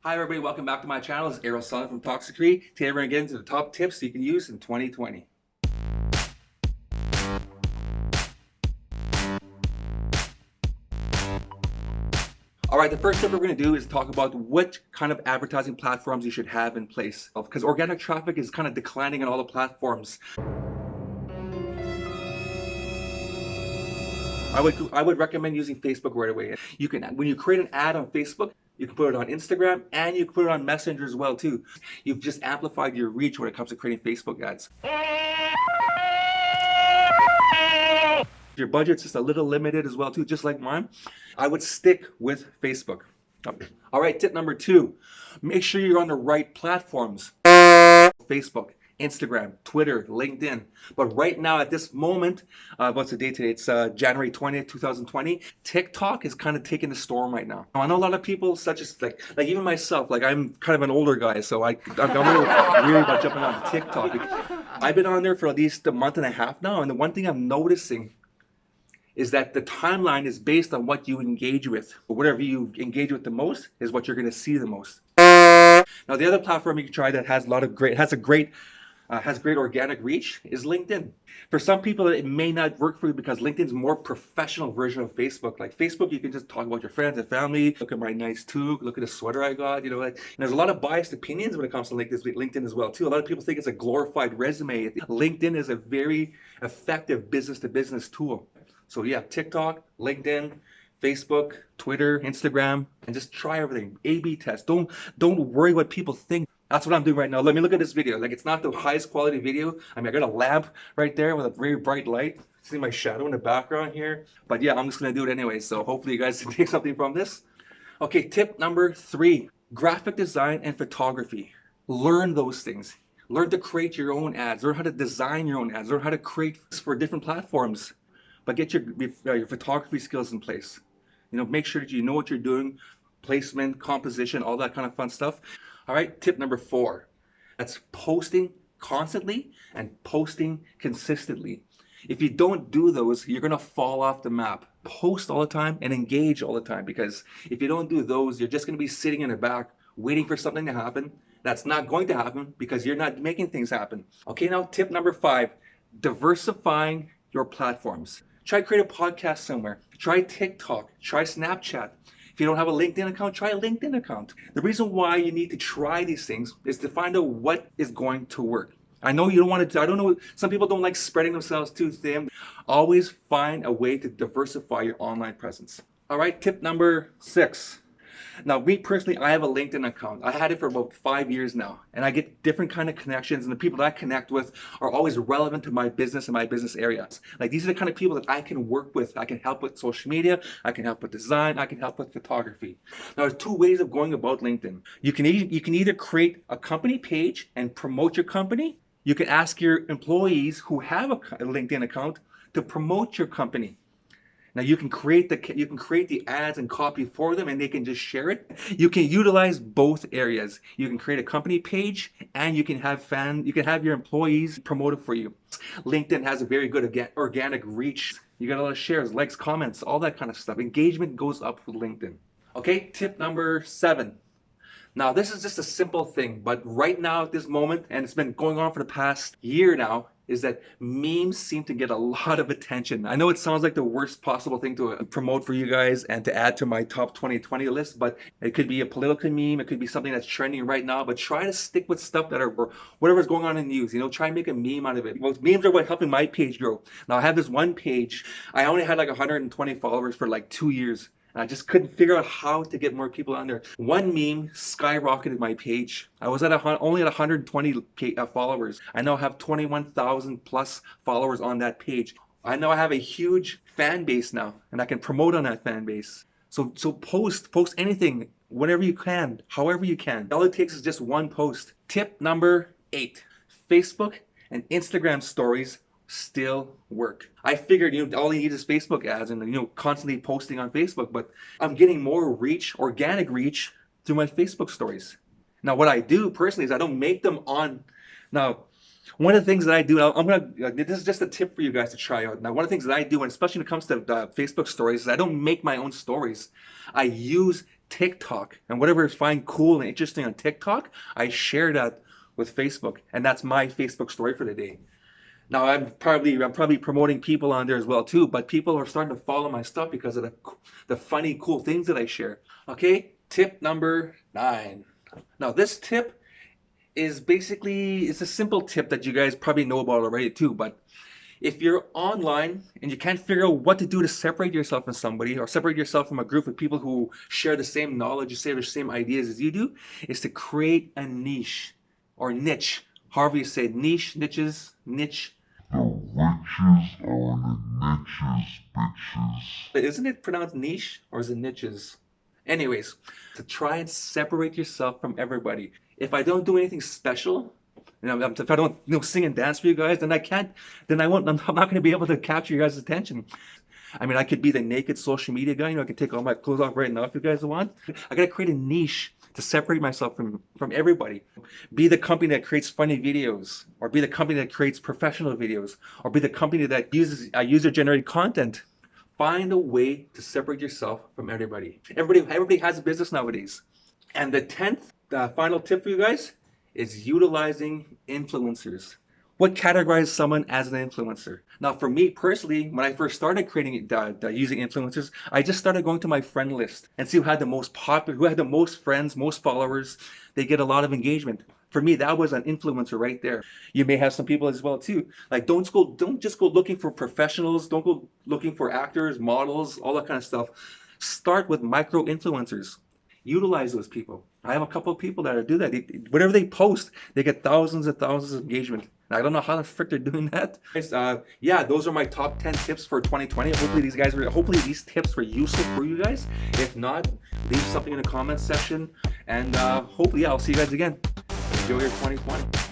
Hi everybody, welcome back to my channel. This is Errol Sullivan from Toxicry. Today we're going to get into the top tips you can use in 2020. Alright, the first tip we're going to do is talk about what kind of advertising platforms you should have in place. Because organic traffic is kind of declining on all the platforms. I would recommend using Facebook right away. You can, when you create an ad on Facebook, you can put it on Instagram and you can put it on Messenger as well too. You've just amplified your reach when it comes to creating Facebook ads. Your budget's just a little limited as well too, just like mine. I would stick with Facebook. All right, tip number 2, make sure you're on the right platforms. Facebook, Instagram, Twitter, LinkedIn. But right now at this moment, what's the date today? It's January 20th, 2020. TikTok is kind of taking the storm right now. I know a lot of people, such as like even myself, like I'm kind of an older guy, so I'm really weary about jumping on TikTok. I've been on there for at least a month and a half now, and the one thing I'm noticing is that the timeline is based on what you engage with. Whatever you engage with the most is what you're going to see the most. Now, the other platform you can try that has great organic reach is LinkedIn. For some people, it may not work for you because LinkedIn's more professional version of Facebook. Like Facebook, you can just talk about your friends and family. Look at my nice toque. Look at the sweater I got. You know, like, there's a lot of biased opinions when it comes to LinkedIn as well too. A lot of people think it's a glorified resume. LinkedIn is a very effective business-to-business tool. So yeah, TikTok, LinkedIn, Facebook, Twitter, Instagram, and just try everything. A/B test. Don't worry what people think. That's what I'm doing right now. Let me look at this video. Like, it's not the highest quality video. I mean, I got a lamp right there with a very bright light. See my shadow in the background here. But yeah, I'm just gonna do it anyway. So hopefully you guys can take something from this. Okay, tip number 3, graphic design and photography. Learn those things. Learn to create your own ads. Learn how to design your own ads. Learn how to create for different platforms. But get your photography skills in place. You know, make sure that you know what you're doing, placement, composition, all that kind of fun stuff. All right, tip number 4, that's posting constantly and posting consistently. If you don't do those, you're gonna fall off the map. Post all the time and engage all the time, because if you don't do those, you're just gonna be sitting in the back waiting for something to happen. That's not going to happen because you're not making things happen. Okay, now tip number 5, diversifying your platforms. Try create a podcast somewhere. Try TikTok. Try Snapchat. If you don't have a LinkedIn account, try a LinkedIn account. The reason why you need to try these things is to find out what is going to work. I know you don't want to, I don't know, some people don't like spreading themselves too thin. Always find a way to diversify your online presence. All right, tip number 6. Now, me personally, I have a LinkedIn account. I had it for about 5 years now, and I get different kind of connections, and the people that I connect with are always relevant to my business and my business areas. Like, these are the kind of people that I can work with. I can help with social media, I can help with design, I can help with photography. Now, there's 2 ways of going about LinkedIn. You can either create a company page and promote your company. You can ask your employees who have a LinkedIn account to promote your company. Now you can create the ads and copy for them, and they can just share it. You can utilize both areas. You can create a company page, and you can have your employees promote it for you. LinkedIn has a very good organic reach. You got a lot of shares, likes, comments, all that kind of stuff. Engagement goes up with LinkedIn. Okay, tip number 7. Now, this is just a simple thing, but right now at this moment, and it's been going on for the past year now, is that memes seem to get a lot of attention. I know it sounds like the worst possible thing to promote for you guys and to add to my top 2020 list, but it could be a political meme, it could be something that's trending right now, but try to stick with stuff that are, whatever's going on in the news, you know, try and make a meme out of it. Well, memes are what helping my page grow. Now, I have this one page, I only had like 120 followers for like 2 years. I just couldn't figure out how to get more people on there. One meme skyrocketed my page. I was only at 120 followers. I now have 21,000 plus followers on that page. I know I have a huge fan base now, and I can promote on that fan base. So post anything, whenever you can, however you can. All it takes is just one post. Tip number 8, Facebook and Instagram stories still work. I figured, you know, all you need is Facebook ads and, you know, constantly posting on Facebook, but I'm getting more reach, organic reach, through my Facebook stories. Now, what I do personally is I don't make them on. Now, one of the things that I do, this is just a tip for you guys to try out. Now, one of the things that I do, and especially when it comes to Facebook stories, is I don't make my own stories. I use TikTok and whatever I find cool and interesting on TikTok, I share that with Facebook, and that's my Facebook story for the day. Now I'm probably promoting people on there as well too, but people are starting to follow my stuff because of the funny, cool things that I share. Okay, tip number 9. Now this tip is basically, it's a simple tip that you guys probably know about already too, but if you're online and you can't figure out what to do to separate yourself from somebody or separate yourself from a group of people who share the same knowledge, share the same ideas as you do, is to create a niche or niche. However you say niche, niches, niche. The witches are the niches, bitches. Isn't it pronounced niche or is it niches? Anyways, to try and separate yourself from everybody. If I don't do anything special, if I don't sing and dance for you guys, then I'm not going to be able to capture your guys' attention. I mean, I could be the naked social media guy. I can take all my clothes off right now if you guys want. I got to create a niche to separate myself from everybody. Be the company that creates funny videos, or be the company that creates professional videos, or be the company that uses user-generated content. Find a way to separate yourself from everybody. Everybody has a business nowadays. And the 10th, final tip for you guys is utilizing influencers. What categorizes someone as an influencer? Now, for me personally, when I first started creating using influencers, I just started going to my friend list and see who had the most popular, who had the most friends, most followers. They get a lot of engagement. For me, that was an influencer right there. You may have some people as well too. Like, don't just go looking for professionals. Don't go looking for actors, models, all that kind of stuff. Start with micro influencers. Utilize those people. I have a couple of people that do that. Whatever they post, they get thousands and thousands of engagement. I don't know how the frick they're doing that. Yeah, those are my top 10 tips for 2020. Hopefully these tips were useful for you guys. If not, leave something in the comments section, and hopefully I'll see you guys again. Enjoy your 2020.